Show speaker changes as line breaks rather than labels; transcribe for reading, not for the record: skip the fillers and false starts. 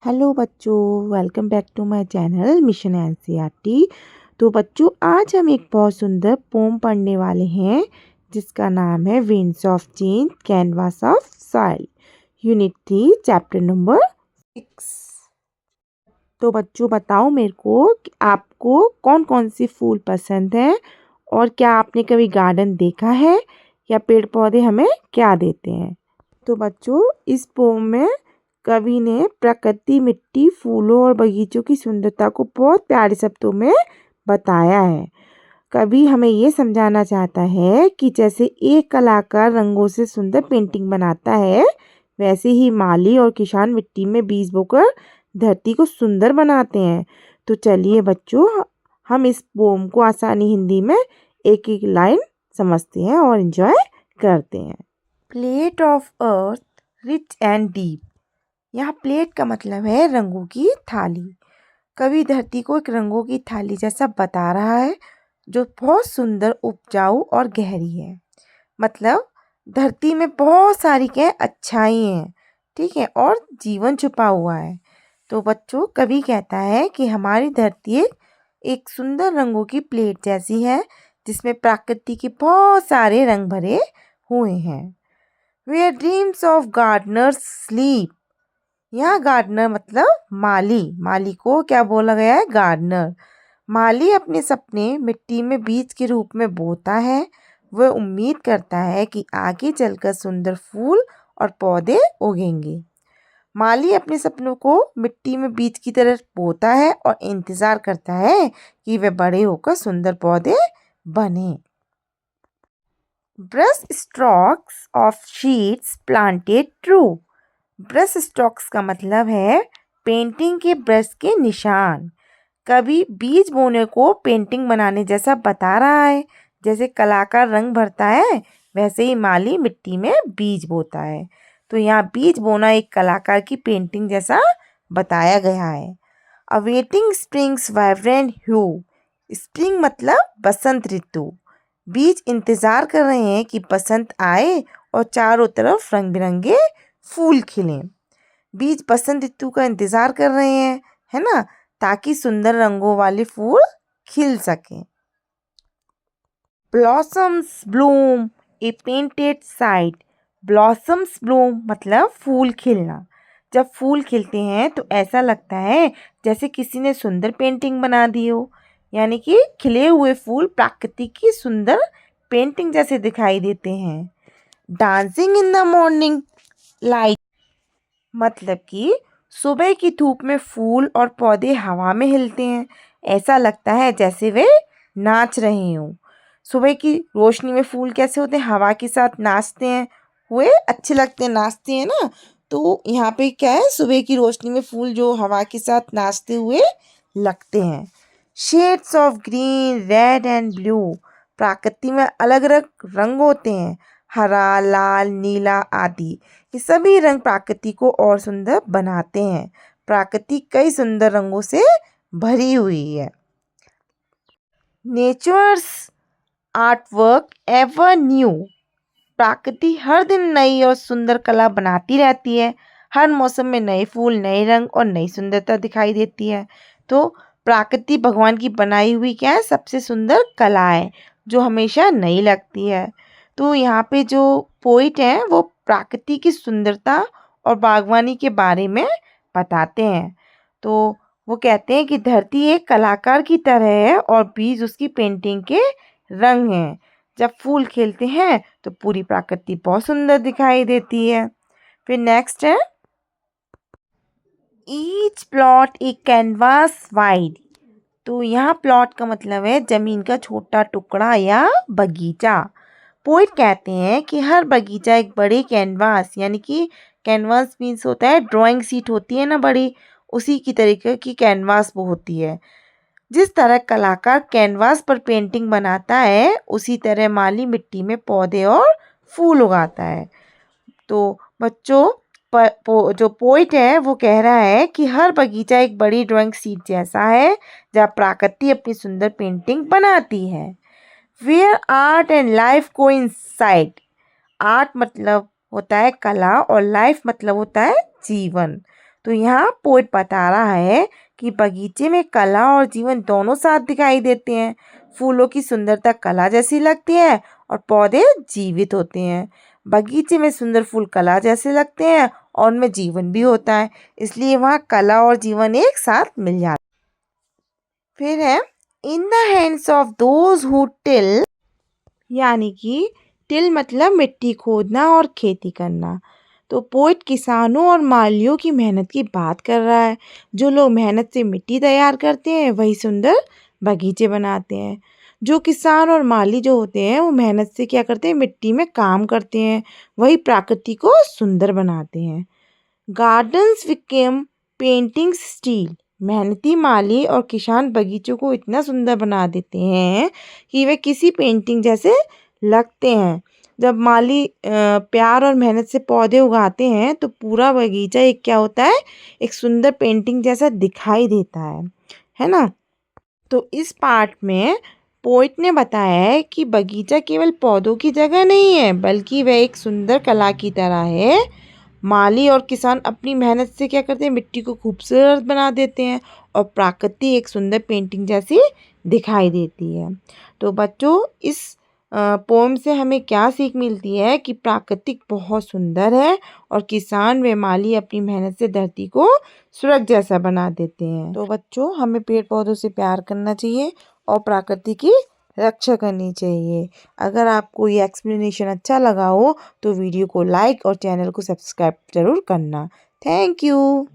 Hello बच्चों, welcome back to my channel mission NCERT. तो बच्चों, आज हम एक बहुत सुंदर पोम पढ़ने वाले हैं जिसका नाम है winds of change canvas of soil, unit 3, chapter number 6। तो बच्चों बताओ मेरे को कि आपको कौन कौन सी फूल पसंद है और क्या आपने कभी गार्डन देखा है या पेड़ पौधे हमें क्या देते हैं। तो बच्चों, इस पोम में कवि ने प्रकृति, मिट्टी, फूलों और बगीचों की सुंदरता को बहुत प्यारे शब्दों में बताया है। कवि हमें ये समझाना चाहता है कि जैसे एक कलाकार रंगों से सुंदर पेंटिंग बनाता है, वैसे ही माली और किसान मिट्टी में बीज बोकर धरती को सुंदर बनाते हैं। तो चलिए बच्चों, हम इस पोम को आसानी हिंदी में एक एक लाइन समझते हैं और एंजॉय करते हैं। Plate of earth rich and deep. यहाँ प्लेट का मतलब है रंगों की थाली। कवि धरती को एक रंगों की थाली जैसा बता रहा है जो बहुत सुंदर, उपजाऊ और गहरी है। मतलब धरती में बहुत सारी क्या अच्छाई हैं, ठीक है, और जीवन छुपा हुआ है। तो बच्चों, कवि कहता है कि हमारी धरती एक सुंदर रंगों की प्लेट जैसी है जिसमें प्रकृति के बहुत सारे रंग भरे हुए हैं। Where dreams of gardeners sleep. यहाँ गार्डनर मतलब माली। माली को क्या बोला गया है? गार्डनर। माली अपने सपने मिट्टी में बीज के रूप में बोता है। वह उम्मीद करता है कि आगे चलकर सुंदर फूल और पौधे उगेंगे। माली अपने सपनों को मिट्टी में बीज की तरह बोता है और इंतजार करता है कि वे बड़े होकर सुंदर पौधे बने। Brush strokes of sheets planted true. Brush strokes का मतलब है पेंटिंग के ब्रश के निशान। कभी बीज बोने को पेंटिंग बनाने जैसा बता रहा है। जैसे कलाकार रंग भरता है, वैसे ही माली मिट्टी में बीज बोता है। तो यहाँ बीज बोना एक कलाकार की पेंटिंग जैसा बताया गया है। अवेटिंग स्प्रिंग्स वाइब्रेंट ह्यू। स्प्रिंग मतलब बसंत ऋतु। बीज इंतजार कर रहे हैं कि बसंत आए और चारों तरफ रंग बिरंगे फूल खिलें। बीज बसंत ऋतु का इंतजार कर रहे हैं, है ना, ताकि सुंदर रंगों वाले फूल खिल सकें। ब्लॉसम्स ब्लूम ए पेंटेड साइड। ब्लॉसम्स ब्लूम मतलब फूल खिलना। जब फूल खिलते हैं तो ऐसा लगता है जैसे किसी ने सुंदर पेंटिंग बना दी हो। यानी कि खिले हुए फूल प्रकृति की सुंदर पेंटिंग जैसे दिखाई देते हैं। Dancing in the morning light मतलब कि सुबह की धूप में फूल और पौधे हवा में हिलते हैं। ऐसा लगता है जैसे वे नाच रहे हों। सुबह की रोशनी में फूल कैसे होते हैं? हवा के साथ नाचते हैं हुए, अच्छे लगते हैं, नाचते हैं ना। तो यहाँ पे क्या है, सुबह की रोशनी में फूल जो हवा के साथ नाचते हुए लगते हैं। Shades of green, red and blue. प्रकृति में अलग अलग रंग होते हैं, हरा, लाल, नीला आदि। ये सभी रंग प्रकृति को और सुंदर बनाते हैं। प्रकृति कई सुंदर रंगों से भरी हुई है। Nature's artwork ever new. प्रकृति हर दिन नई और सुंदर कला बनाती रहती है। हर मौसम में नए फूल, नए रंग और नई सुंदरता दिखाई देती है। तो प्रकृति भगवान की बनाई हुई क्या है? सबसे सुंदर कला है जो हमेशा नई लगती है। तो यहाँ पे जो पोइट हैं वो प्रकृति की सुंदरता और बागवानी के बारे में बताते हैं। तो वो कहते हैं कि धरती एक कलाकार की तरह है और बीज उसकी पेंटिंग के रंग हैं। जब फूल खिलते हैं तो पूरी प्रकृति बहुत सुंदर दिखाई देती है। फिर नेक्स्ट है ईच प्लॉट ए कैनवास वाइड। तो यहाँ प्लॉट का मतलब है जमीन का छोटा टुकड़ा या बगीचा। पोइट कहते हैं कि हर बगीचा एक बड़े कैनवास, यानी कि कैनवास मीन्स होता है ड्राइंग शीट होती है ना बड़ी, उसी की तरीके की कैनवास वो होती है। जिस तरह कलाकार कैनवास पर पेंटिंग बनाता है, उसी तरह माली मिट्टी में पौधे और फूल उगाता है। तो बच्चों, जो पोइट है वो कह रहा है कि हर बगीचा एक बड़ी ड्राइंग शीट जैसा है जहाँ प्रकृति अपनी सुंदर पेंटिंग बनाती है। Where art and life coincide. Art मतलब होता है कला और लाइफ मतलब होता है जीवन। तो यहाँ पोएट बता रहा है कि बगीचे में कला और जीवन दोनों साथ दिखाई देते हैं। फूलों की सुंदरता कला जैसी लगती है और पौधे जीवित होते हैं। बगीचे में सुंदर फूल कला जैसे लगते हैं और उनमें जीवन भी होता है, इसलिए वहाँ कला और जीवन एक साथ मिल जाते हैं। फिर है in the hands of those who till, यानी कि टिल मतलब मिट्टी खोदना और खेती करना। तो पोएट किसानों और मालियों की मेहनत की बात कर रहा है। जो लोग मेहनत से मिट्टी तैयार करते हैं वही सुंदर बगीचे बनाते हैं। जो किसान और माली जो होते हैं वो मेहनत से क्या करते हैं, मिट्टी में काम करते हैं, वही प्रकृति को सुंदर बनाते हैं। गार्डन्स बिकेम पेंटिंग्स स्टील, मेहनती माली और किसान बगीचों को इतना सुंदर बना देते हैं कि वे किसी पेंटिंग जैसे लगते हैं। जब माली प्यार और मेहनत से पौधे उगाते हैं तो पूरा बगीचा एक क्या होता है, एक सुंदर पेंटिंग जैसा दिखाई देता है ना। तो इस पार्ट में पोइट ने बताया है कि बगीचा केवल पौधों की जगह नहीं है, बल्कि वह एक सुंदर कला की तरह है। माली और किसान अपनी मेहनत से क्या करते हैं, मिट्टी को खूबसूरत बना देते हैं और प्रकृति एक सुंदर पेंटिंग जैसी दिखाई देती है। तो बच्चों, इस पोम से हमें क्या सीख मिलती है कि प्राकृतिक बहुत सुंदर है और किसान व माली अपनी मेहनत से धरती को स्वर्ग जैसा बना देते हैं। तो बच्चों, हमें पेड़ पौधों से प्यार करना चाहिए और प्रकृति की रक्षा करनी चाहिए। अगर आपको ये एक्सप्लेनेशन अच्छा लगा हो तो वीडियो को लाइक और चैनल को सब्सक्राइब ज़रूर करना। Thank you.